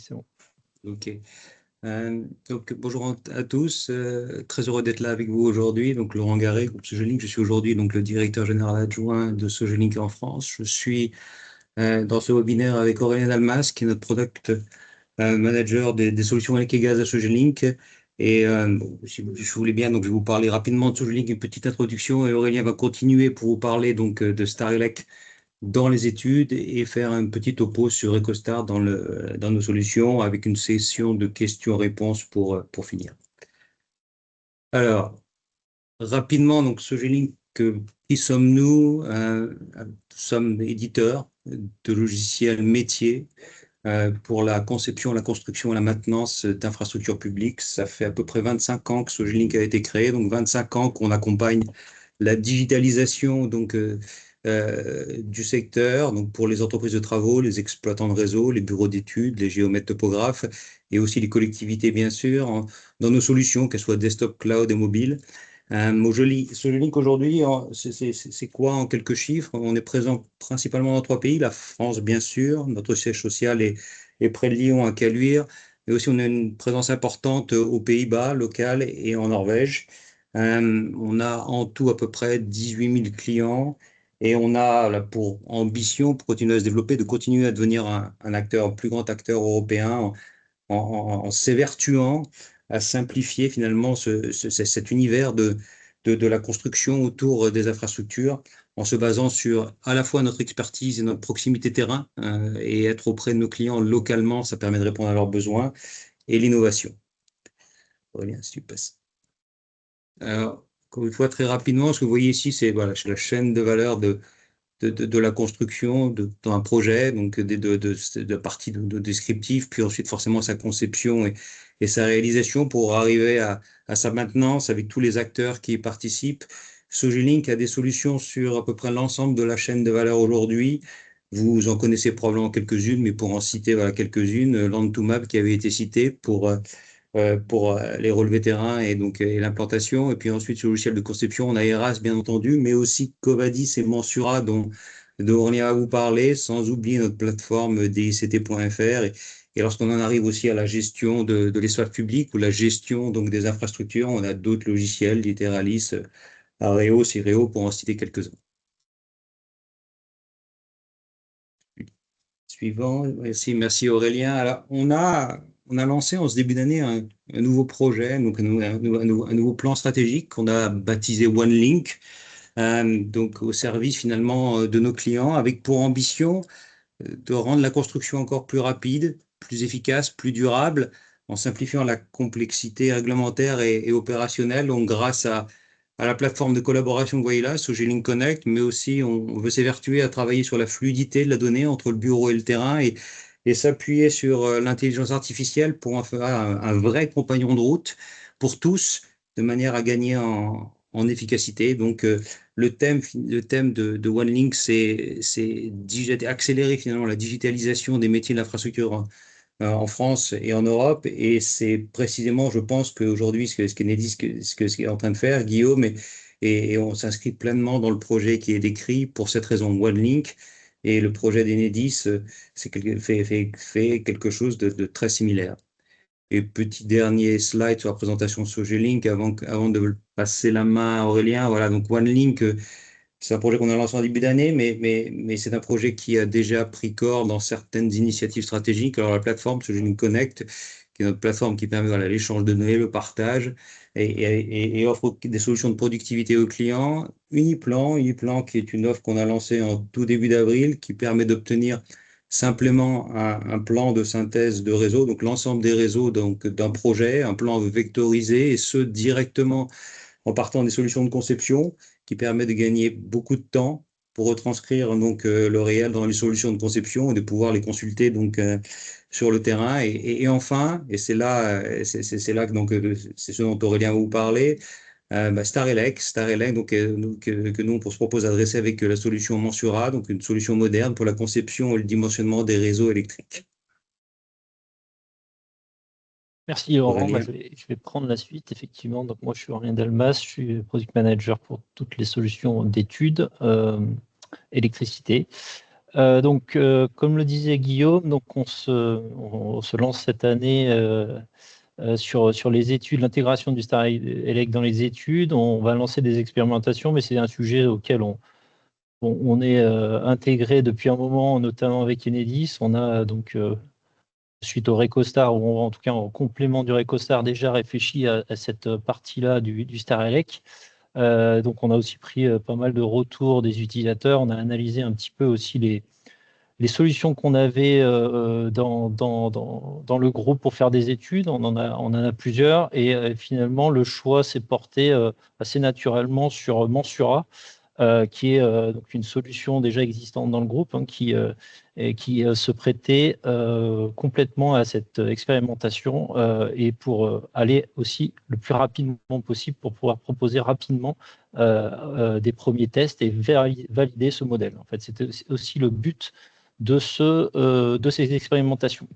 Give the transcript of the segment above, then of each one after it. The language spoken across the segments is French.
c'est bon. Ok. Donc, bonjour à tous. Très heureux d'être là avec vous aujourd'hui. Donc, Laurent Garret, groupe Sogelink. Je suis aujourd'hui donc le directeur général adjoint de Sogelink en France. Je suis dans ce webinaire avec Aurélien Dalmas, qui est notre product manager des solutions électriques et gaz à Sogelink. Et si vous voulez bien, donc je vais vous parler rapidement de Sogelink, une petite introduction, et Aurélien va continuer pour vous parler donc de Starelec dans les études et faire un petit topo sur EcoStar dans nos solutions avec une session de questions-réponses pour finir. Alors, rapidement, donc Sogelink, qui sommes-nous? Nous sommes éditeurs de logiciels métiers pour la conception, la construction et la maintenance d'infrastructures publiques. Ça fait à peu près 25 ans que Sogelink a été créé, donc 25 ans qu'on accompagne la digitalisation du secteur, donc pour les entreprises de travaux, les exploitants de réseau, les bureaux d'études, les géomètres topographes et aussi les collectivités, bien sûr, dans nos solutions, qu'elles soient desktop, cloud et mobile. Sogelink aujourd'hui, c'est quoi en quelques chiffres? On est présent principalement dans 3 pays, la France bien sûr, notre siège social est près de Lyon à Caluire, mais aussi on a une présence importante aux Pays-Bas, locale et en Norvège. On a en tout à peu près 18 000 clients et on a là, pour ambition, pour continuer à se développer, de continuer à devenir un plus grand acteur européen en s'évertuant à simplifier finalement cet univers de la construction autour des infrastructures en se basant sur à la fois notre expertise et notre proximité terrain et être auprès de nos clients localement, ça permet de répondre à leurs besoins et l'innovation. Aurélien, si tu passes. Alors, encore une fois, très rapidement, ce que vous voyez ici, c'est voilà, la chaîne de valeur de la construction dans un projet, donc de partie de descriptif, puis ensuite forcément sa conception et sa réalisation pour arriver à sa maintenance avec tous les acteurs qui y participent. Sogelink a des solutions sur à peu près l'ensemble de la chaîne de valeur aujourd'hui. Vous en connaissez probablement quelques-unes, mais pour en citer voilà, quelques-unes, Land2Map qui avait été cité pour les relevés terrain et donc et l'implantation. Et puis ensuite, sur le logiciel de conception, on a ERAS, bien entendu, mais aussi Covadis et Mensura, dont on va vous parler, sans oublier notre plateforme DICT.fr. Et lorsqu'on en arrive aussi à la gestion de l'espace public ou la gestion donc, des infrastructures, on a d'autres logiciels, Literalis, Areo, Cireo, pour en citer quelques-uns. Suivant, merci Aurélien. Alors, on a lancé en ce début d'année un nouveau projet, donc un nouveau plan stratégique qu'on a baptisé OneLink, donc au service finalement de nos clients, avec pour ambition de rendre la construction encore plus rapide, plus efficace, plus durable, en simplifiant la complexité réglementaire et opérationnelle. Donc, grâce à la plateforme de collaboration que vous voyez là, Sogelink Connect, mais aussi on veut s'évertuer à travailler sur la fluidité de la donnée entre le bureau et le terrain et s'appuyer sur l'intelligence artificielle pour en faire un vrai compagnon de route pour tous, de manière à gagner en efficacité. Donc, le thème de OneLink, c'est accélérer finalement la digitalisation des métiers de l'infrastructure en France et en Europe. Et c'est précisément, je pense, qu'aujourd'hui, ce qu'Enedis est en train de faire, Guillaume, et on s'inscrit pleinement dans le projet qui est décrit pour cette raison. OneLink et le projet d'Enedis fait quelque chose de très similaire. Et petit dernier slide sur la présentation de Sogelink avant de passer la main à Aurélien. Voilà, donc OneLink, c'est un projet qu'on a lancé en début d'année, mais c'est un projet qui a déjà pris corps dans certaines initiatives stratégiques. Alors la plateforme Sogelink Connect, qui est notre plateforme qui permet voilà, l'échange de données, le partage, et offre des solutions de productivité aux clients. Uniplan qui est une offre qu'on a lancée en tout début d'avril, qui permet d'obtenir simplement un plan de synthèse de réseau, donc l'ensemble des réseaux d'un projet, un plan vectorisé, et ce directement en partant des solutions de conception, qui permet de gagner beaucoup de temps pour retranscrire donc le réel dans les solutions de conception et de pouvoir les consulter donc sur le terrain. Et enfin, et c'est là que donc c'est ce dont Aurélien va vous parler. Starelec, donc, que nous on se propose d'adresser avec la solution Mensura, donc une solution moderne pour la conception et le dimensionnement des réseaux électriques. Merci Laurent, je vais prendre la suite. Effectivement, donc moi je suis Aurélien Dalmas, je suis product manager pour toutes les solutions d'études électricité. Comme le disait Guillaume, donc on se lance cette année sur les études, l'intégration du Star Elec dans les études. On va lancer des expérimentations, mais c'est un sujet auquel on est intégré depuis un moment, notamment avec Enedis. On a donc, suite au RECOSTAR, ou en tout cas en complément du RECOSTAR, déjà réfléchi à cette partie-là du Star Elec. Donc on a aussi pris pas mal de retours des utilisateurs. On a analysé un petit peu aussi les solutions qu'on avait dans le groupe pour faire des études. On en a plusieurs et finalement le choix s'est porté assez naturellement sur Mensura, qui est donc une solution déjà existante dans le groupe, hein, qui se prêtait complètement à cette expérimentation et pour aller aussi le plus rapidement possible pour pouvoir proposer rapidement des premiers tests et valider ce modèle. En fait, c'était aussi le but de ces expérimentations.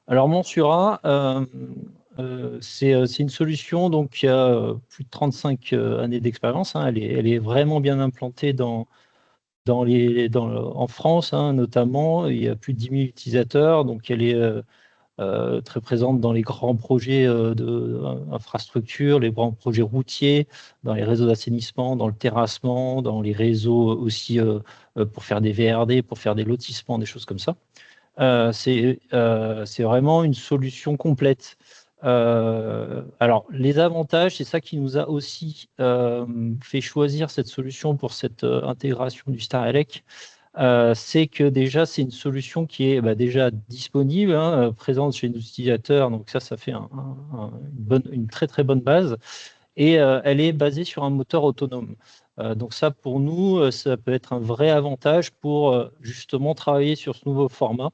Alors, Mensura, c'est une solution donc, qui a plus de 35 années d'expérience. Hein. Elle est vraiment bien implantée en France, hein, notamment. Il y a plus de 10 000 utilisateurs. Donc, elle est très présente dans les grands projets d'infrastructure, les grands projets routiers, dans les réseaux d'assainissement, dans le terrassement, dans les réseaux aussi pour faire des VRD, pour faire des lotissements, des choses comme ça. C'est vraiment une solution complète. Alors, les avantages, c'est ça qui nous a aussi fait choisir cette solution pour cette intégration du Star Elec. C'est que déjà, c'est une solution qui est déjà disponible, hein, présente chez nos utilisateurs. Donc ça fait une très, très bonne base. Et elle est basée sur un moteur autonome. Donc ça, pour nous, ça peut être un vrai avantage pour justement travailler sur ce nouveau format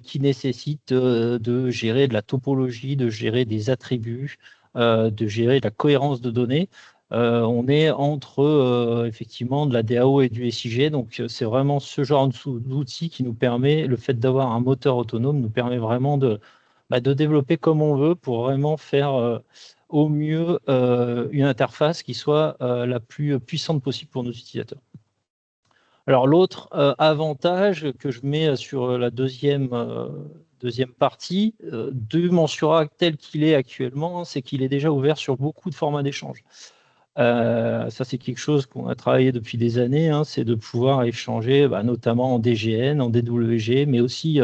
qui nécessite de gérer de la topologie, de gérer des attributs, de gérer de la cohérence de données. On est entre effectivement de la DAO et du SIG, donc c'est vraiment ce genre d'outil qui nous permet, le fait d'avoir un moteur autonome nous permet vraiment de développer comme on veut pour vraiment faire au mieux une interface qui soit la plus puissante possible pour nos utilisateurs. Alors l'autre avantage que je mets sur la deuxième partie de Mensura tel qu'il est actuellement, c'est qu'il est déjà ouvert sur beaucoup de formats d'échange. Ça, c'est quelque chose qu'on a travaillé depuis des années, hein, c'est de pouvoir échanger notamment en DGN, en DWG, mais aussi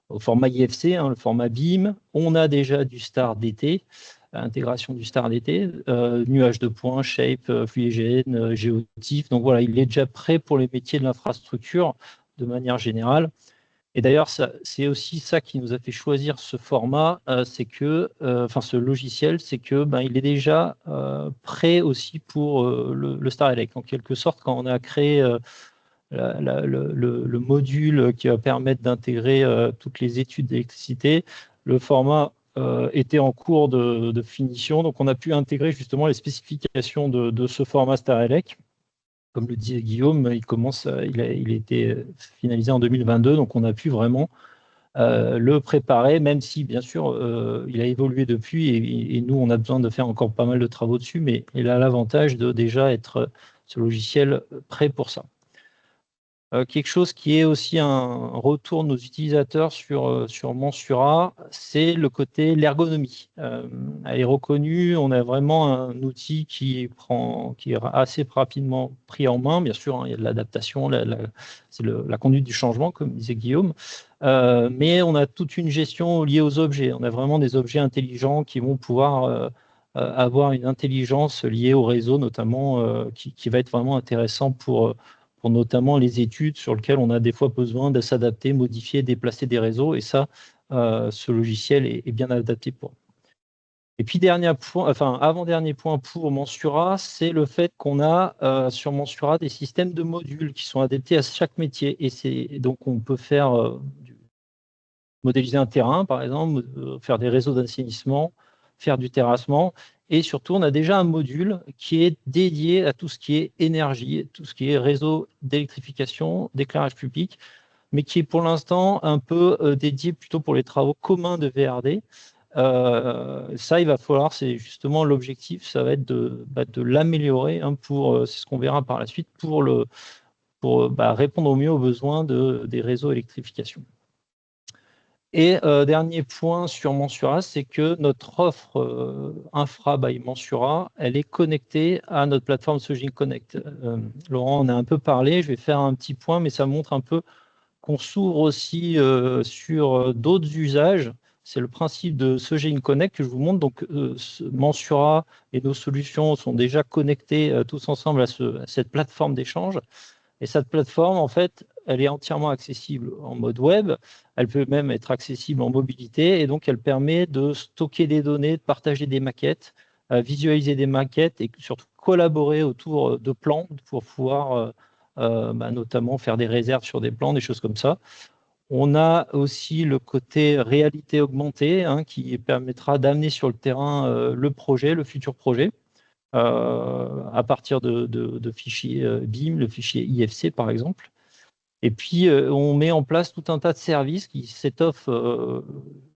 au format IFC, hein, le format BIM. On a déjà du Star DT, intégration du Star DT, nuage de points, Shape, FluidGN, GeoTIFF. Donc voilà, il est déjà prêt pour les métiers de l'infrastructure de manière générale. Et d'ailleurs, c'est aussi ça qui nous a fait choisir ce format, c'est que, ce logiciel, c'est que il est déjà prêt aussi pour le Star Elec. En quelque sorte, quand on a créé le module qui va permettre d'intégrer toutes les études d'électricité, le format était en cours de finition. Donc, on a pu intégrer justement les spécifications de ce format Star Elec. Comme le disait Guillaume, il a été finalisé en 2022, donc on a pu vraiment le préparer, même si, bien sûr, il a évolué depuis et nous, on a besoin de faire encore pas mal de travaux dessus, mais il a l'avantage de déjà être ce logiciel prêt pour ça. Quelque chose qui est aussi un retour de nos utilisateurs sur Mensura, c'est le côté l'ergonomie. Elle est reconnue, on a vraiment un outil qui est assez rapidement pris en main. Bien sûr, hein, il y a de l'adaptation, c'est la conduite du changement, comme disait Guillaume. Mais on a toute une gestion liée aux objets. On a vraiment des objets intelligents qui vont pouvoir avoir une intelligence liée au réseau, notamment, qui va être vraiment intéressant pour notamment les études sur lesquelles on a des fois besoin de s'adapter, modifier, déplacer des réseaux. Et ça, ce logiciel est bien adapté pour. Et puis, avant-dernier point pour Mensura, c'est le fait qu'on a sur Mensura des systèmes de modules qui sont adaptés à chaque métier. Et donc, on peut faire modéliser un terrain, par exemple, faire des réseaux d'assainissement, faire du terrassement. Et surtout, on a déjà un module qui est dédié à tout ce qui est énergie, tout ce qui est réseau d'électrification, d'éclairage public, mais qui est pour l'instant un peu dédié plutôt pour les travaux communs de VRD. Ça, il va falloir, c'est justement l'objectif, ça va être de l'améliorer, hein, c'est ce qu'on verra par la suite, pour répondre au mieux aux besoins des réseaux électrification. Et dernier point sur Mensura, c'est que notre offre infra by Mensura, elle est connectée à notre plateforme Sogin Connect. Laurent en a un peu parlé, je vais faire un petit point, mais ça montre un peu qu'on s'ouvre aussi sur d'autres usages. C'est le principe de Sogin Connect que je vous montre. Donc, Mensura et nos solutions sont déjà connectés tous ensemble à cette plateforme d'échange. Et cette plateforme, en fait, elle est entièrement accessible en mode web. Elle peut même être accessible en mobilité. Et donc, elle permet de stocker des données, de partager des maquettes, visualiser des maquettes et surtout collaborer autour de plans pour pouvoir notamment faire des réserves sur des plans, des choses comme ça. On a aussi le côté réalité augmentée qui permettra d'amener sur le terrain le projet, le futur projet. À partir de fichiers BIM, le fichier IFC par exemple. Et puis, on met en place tout un tas de services qui s'étoffent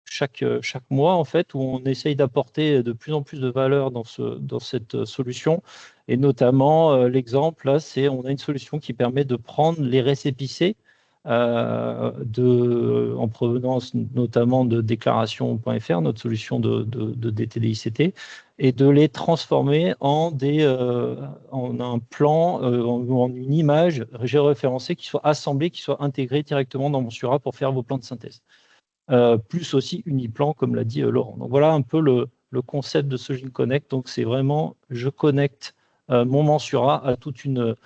chaque mois, en fait, où on essaye d'apporter de plus en plus de valeur dans cette solution. Et notamment, l'exemple, là, c'est on a une solution qui permet de prendre les récépissés en provenance notamment de déclaration.fr, notre solution de DTDICT, et de les transformer en un plan, en une image géoréférencée qui soit assemblée, qui soit intégrée directement dans Mensura pour faire vos plans de synthèse. Plus aussi Uniplan, comme l'a dit Laurent. Donc voilà un peu le concept de Sogin Connect. Donc c'est vraiment, je connecte mon Mensura à toute une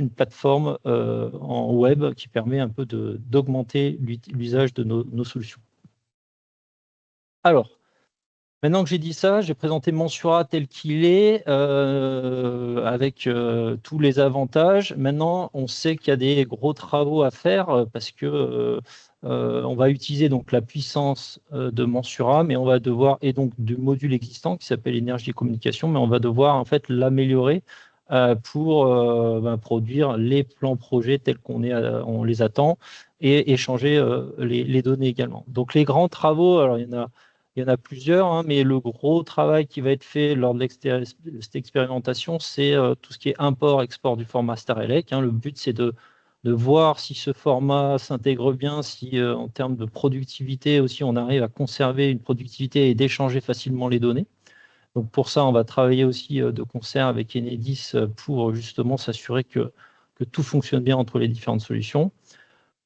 plateforme en web qui permet un peu d'augmenter l'usage de nos solutions. Alors, maintenant que j'ai dit ça, j'ai présenté Mensura tel qu'il est, avec tous les avantages. Maintenant, on sait qu'il y a des gros travaux à faire parce que on va utiliser donc la puissance de Mensura, mais on va devoir, et donc du module existant qui s'appelle énergie et communication, mais on va devoir en fait l'améliorer pour produire les plans projets tels on les attend et échanger les données également. Donc les grands travaux, alors il y en a plusieurs, mais le gros travail qui va être fait lors de cette expérimentation, c'est tout ce qui est import-export du format StarElec. Le but, c'est de voir si ce format s'intègre bien, si en termes de productivité aussi, on arrive à conserver une productivité et d'échanger facilement les données. Donc pour ça, on va travailler aussi de concert avec Enedis pour justement s'assurer que tout fonctionne bien entre les différentes solutions.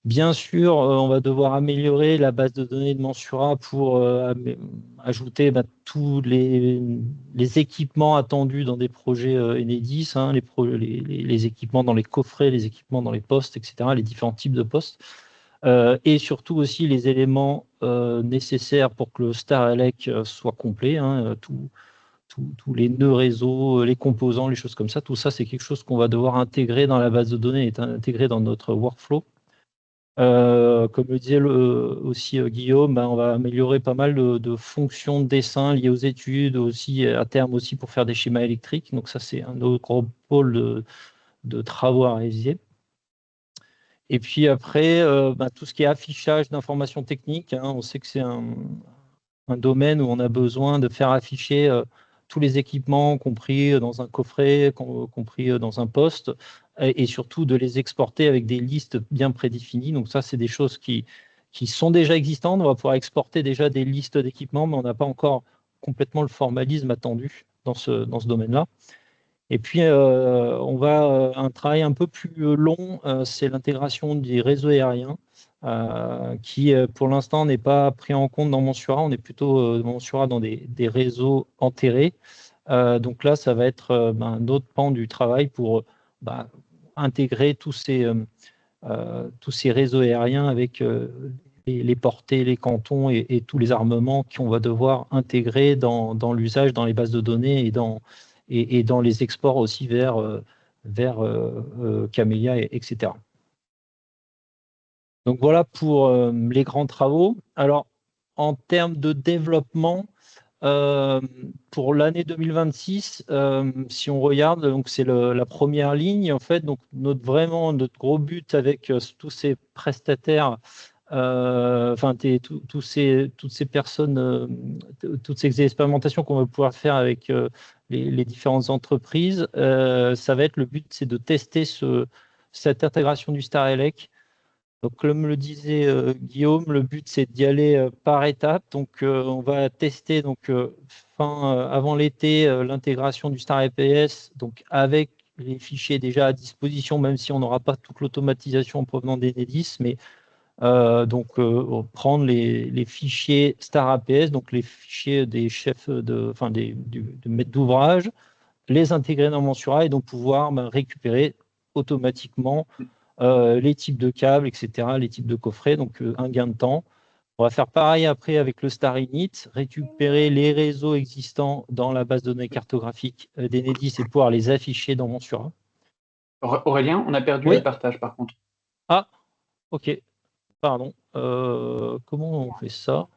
Bien sûr, on va devoir améliorer la base de données de Mensura pour ajouter tous les équipements attendus dans des projets Enedis, les équipements dans les coffrets, les équipements dans les postes, etc., les différents types de postes. Et surtout aussi les éléments nécessaires pour que le StarElec soit complet, tous les nœuds réseau, les composants, les choses comme ça. Tout ça, c'est quelque chose qu'on va devoir intégrer dans la base de données et intégrer dans notre workflow. Comme le disait aussi Guillaume, on va améliorer pas mal de fonctions de dessin liées aux études, aussi à terme aussi pour faire des schémas électriques. Donc ça, c'est un autre gros pôle de travaux à réaliser. Et puis après, tout ce qui est affichage d'informations techniques, on sait que c'est un domaine où on a besoin de faire afficher tous les équipements, compris dans un coffret, compris dans un poste, et surtout de les exporter avec des listes bien prédéfinies. Donc ça, c'est des choses qui sont déjà existantes. On va pouvoir exporter déjà des listes d'équipements, mais on n'a pas encore complètement le formalisme attendu dans ce domaine-là. Et puis, on va un travail un peu plus long, c'est l'intégration des réseaux aériens, qui, pour l'instant, n'est pas pris en compte dans Mensura. On est plutôt Mensura dans des réseaux enterrés. Donc là, ça va être un autre pan du travail pour intégrer tous ces réseaux aériens avec les portées, les cantons et tous les armements qu'on va devoir intégrer dans l'usage, dans les bases de données et dans les exports aussi vers Camélia, etc. Donc voilà pour les grands travaux. Alors, en termes de développement, pour l'année 2026, si on regarde, donc c'est la première ligne, en fait, donc notre gros but avec tous ces prestataires, toutes ces personnes, toutes ces expérimentations qu'on va pouvoir faire avec les différentes entreprises, ça va être le but, c'est de tester cette intégration du Starelec. Donc, comme le disait Guillaume, le but c'est d'y aller par étapes. Donc, on va tester avant l'été l'intégration du Star EPS, donc avec les fichiers déjà à disposition, même si on n'aura pas toute l'automatisation provenant d'Enedis, mais prendre les fichiers Star APS, donc les fichiers des chefs de maîtres d'ouvrage, les intégrer dans Mensura et donc pouvoir récupérer automatiquement les types de câbles, etc., les types de coffrets, donc un gain de temps. On va faire pareil après avec le Star Init, récupérer les réseaux existants dans la base de données cartographique d'Enedis et pouvoir les afficher dans Mensura. Aurélien, on a perdu Oui. le partage par contre. Ah, ok, pardon. Comment on fait ça?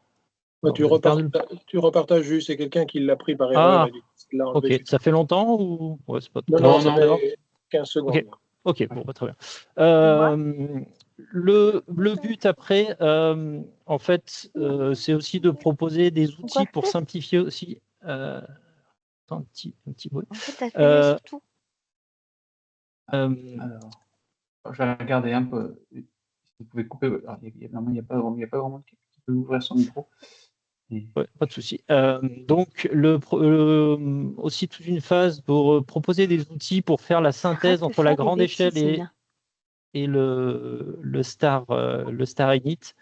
Tu repartages juste, c'est quelqu'un qui l'a pris par erreur. Ok, ça fait longtemps ou ouais, c'est pas Non, ça fait 15 secondes. Ok, bon, très bien. Le but après, en fait, c'est aussi de proposer des outils pour simplifier aussi. Un petit bruit. En fait, t'as fait surtout. Alors, je vais regarder un peu. Vous pouvez couper. Il n'y a pas vraiment qui peut ouvrir son micro. Ouais, pas de souci. Donc, aussi toute une phase pour proposer des outils pour faire la synthèse entre la grande échelle et le Star Init.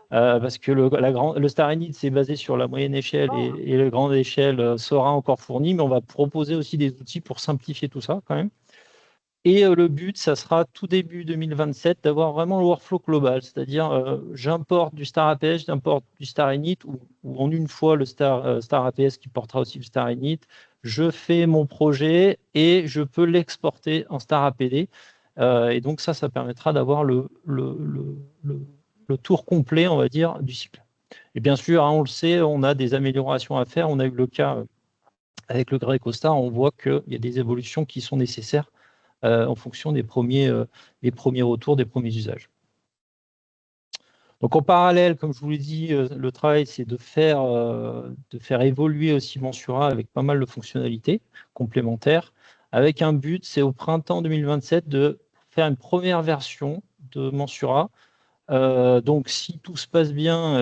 Parce que le Star Init, c'est basé sur la moyenne échelle et la grande échelle sera encore fournie, mais on va proposer aussi des outils pour simplifier tout ça quand même. Et le but, ça sera tout début 2027 d'avoir vraiment le workflow global, c'est-à-dire j'importe du Star APS, j'importe du Star Init ou en une fois le Star APS qui portera aussi le Star Init, je fais mon projet et je peux l'exporter en Star APD. Et donc ça permettra d'avoir le tour complet, on va dire, du cycle. Et bien sûr, on le sait, on a des améliorations à faire. On a eu le cas avec le Greco Star, on voit qu'il y a des évolutions qui sont nécessaires en fonction des premiers retours, des premiers usages. Donc en parallèle, comme je vous l'ai dit, le travail c'est de faire évoluer aussi Mensura avec pas mal de fonctionnalités complémentaires, avec un but, c'est au printemps 2027 de faire une première version de Mensura. Donc si tout se passe bien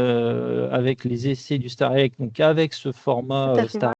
avec les essais du Starelec, donc avec ce format Star